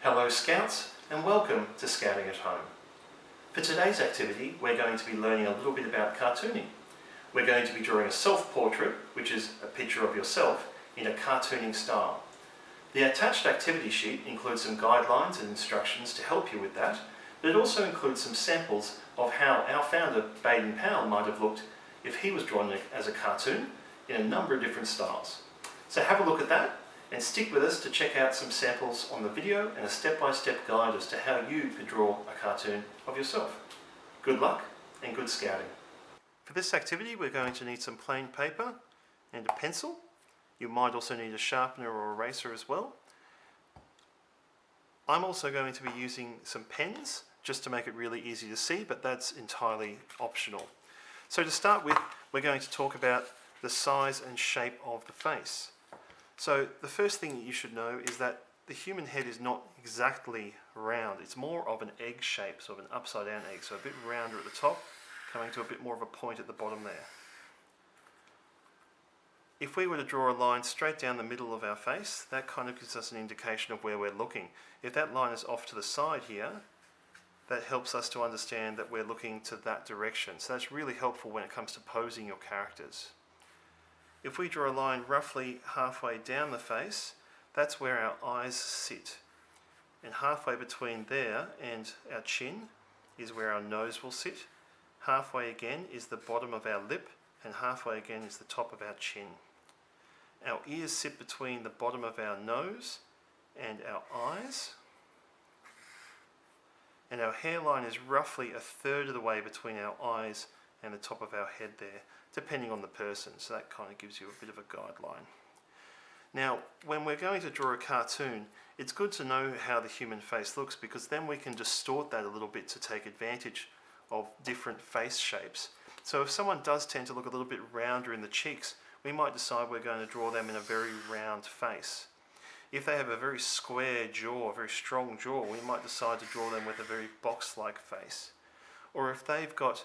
Hello Scouts and welcome to Scouting at Home. For today's activity we're going to be learning a little bit about cartooning. We're going to be drawing a self-portrait, which is a picture of yourself, in a cartooning style. The attached activity sheet includes some guidelines and instructions to help you with that, but it also includes some samples of how our founder Baden-Powell might have looked if he was drawn as a cartoon in a number of different styles. So have a look at that and stick with us to check out some samples on the video and a step-by-step guide as to how you could draw a cartoon of yourself. Good luck and good scouting. For this activity we're going to need some plain paper and a pencil. You might also need a sharpener or eraser as well. I'm also going to be using some pens just to make it really easy to see, but that's entirely optional. So to start with, we're going to talk about the size and shape of the face. So the first thing that you should know is that the human head is not exactly round. It's more of an egg shape, sort of an upside down egg, so a bit rounder at the top, coming to a bit more of a point at the bottom there. If we were to draw a line straight down the middle of our face, that kind of gives us an indication of where we're looking. If that line is off to the side here, that helps us to understand that we're looking to that direction. So that's really helpful when it comes to posing your characters. If we draw a line roughly halfway down the face, that's where our eyes sit. And halfway between there and our chin is where our nose will sit. Halfway again is the bottom of our lip, and halfway again is the top of our chin. Our ears sit between the bottom of our nose and our eyes. And our hairline is roughly a third of the way between our eyes and the top of our head there, depending on the person. So that kind of gives you a bit of a guideline. Now, when we're going to draw a cartoon, it's good to know how the human face looks, because then we can distort that a little bit to take advantage of different face shapes. So if someone does tend to look a little bit rounder in the cheeks, we might decide we're going to draw them in a very round face. If they have a very square jaw, a very strong jaw, we might decide to draw them with a very box-like face. Or if they've got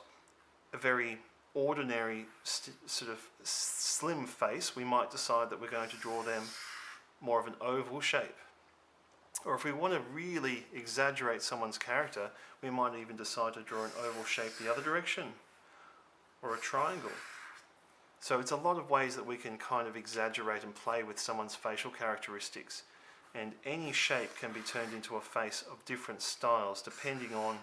a very ordinary sort of slim face, we might decide that we're going to draw them more of an oval shape. Or if we want to really exaggerate someone's character, we might even decide to draw an oval shape the other direction, or a triangle. So it's a lot of ways that we can kind of exaggerate and play with someone's facial characteristics, and any shape can be turned into a face of different styles depending on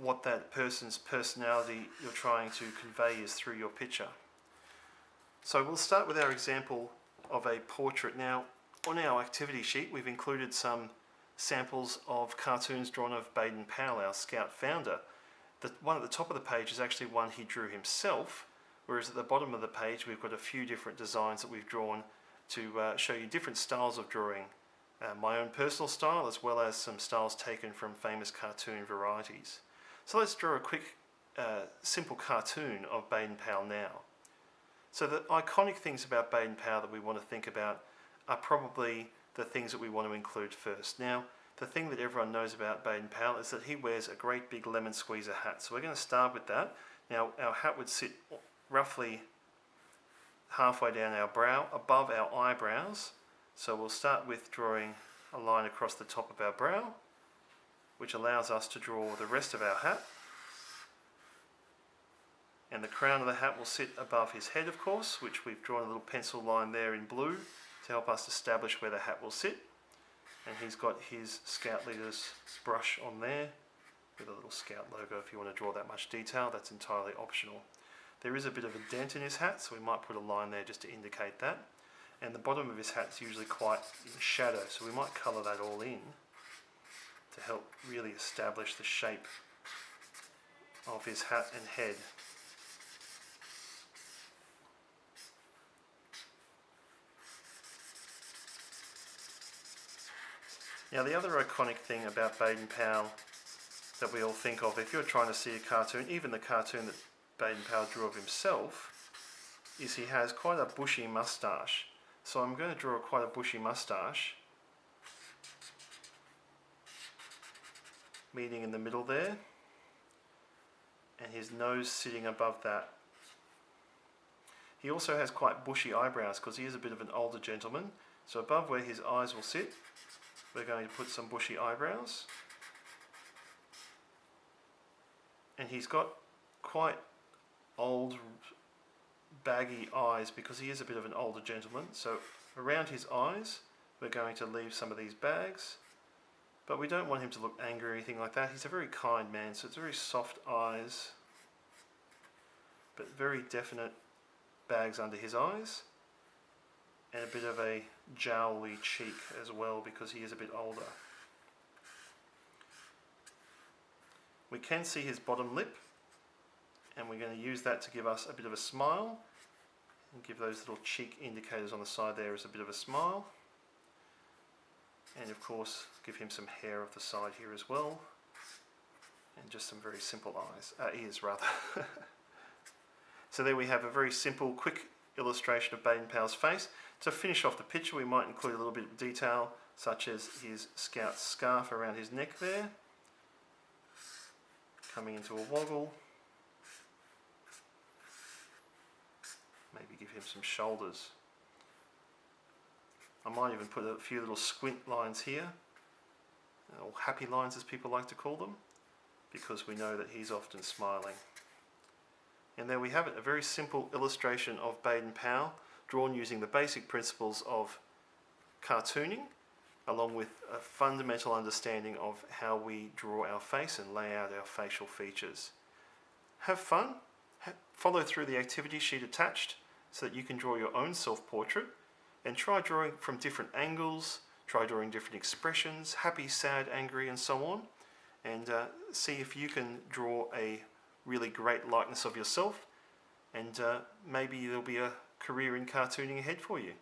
what that person's personality you're trying to convey is through your picture. So we'll start with our example of a portrait. Now, on our activity sheet we've included some samples of cartoons drawn of Baden-Powell, our Scout founder. The one at the top of the page is actually one he drew himself, whereas at the bottom of the page we've got a few different designs that we've drawn to show you different styles of drawing. My own personal style, as well as some styles taken from famous cartoon varieties. So let's draw a quick simple cartoon of Baden-Powell now. So the iconic things about Baden-Powell that we want to think about are probably the things that we want to include first. Now, the thing that everyone knows about Baden-Powell is that he wears a great big lemon squeezer hat. So we're going to start with that. Now, our hat would sit roughly halfway down our brow, above our eyebrows. So we'll start with drawing a line across the top of our brow, which allows us to draw the rest of our hat. And the crown of the hat will sit above his head, of course, which we've drawn a little pencil line there in blue to help us establish where the hat will sit. And he's got his Scout Leader's brush on there with a little Scout logo. If you want to draw that much detail, that's entirely optional. There is a bit of a dent in his hat, so we might put a line there just to indicate that. And the bottom of his hat's usually quite in shadow, so we might colour that all in to help really establish the shape of his hat and head. Now, the other iconic thing about Baden-Powell that we all think of, if you're trying to see a cartoon, even the cartoon that Baden-Powell drew of himself, is he has quite a bushy moustache. So I'm going to draw quite a bushy moustache, meeting in the middle there, and his nose sitting above that. He also has quite bushy eyebrows because he is a bit of an older gentleman. So above where his eyes will sit, we're going to put some bushy eyebrows. And he's got quite old, baggy eyes because he is a bit of an older gentleman. So around his eyes, we're going to leave some of these bags. But we don't want him to look angry or anything like that. He's a very kind man, so it's very soft eyes, but very definite bags under his eyes, and a bit of a jowly cheek as well because he is a bit older. We can see his bottom lip, and we're going to use that to give us a bit of a smile, and give those little cheek indicators on the side there as a bit of a smile. And of course, give him some hair off the side here as well, and just some very simple ears rather. So there we have a very simple, quick illustration of Baden Powell's face. To finish off the picture, we might include a little bit of detail, such as his Scout scarf around his neck there, coming into a woggle. Maybe give him some shoulders. I might even put a few little squint lines here, or happy lines as people like to call them, because we know that he's often smiling. And there we have it, a very simple illustration of Baden Powell, drawn using the basic principles of cartooning, along with a fundamental understanding of how we draw our face and lay out our facial features. Have fun, follow through the activity sheet attached so that you can draw your own self-portrait, and try drawing from different angles, try drawing different expressions, happy, sad, angry, and so on, and see if you can draw a really great likeness of yourself, and maybe there'll be a career in cartooning ahead for you.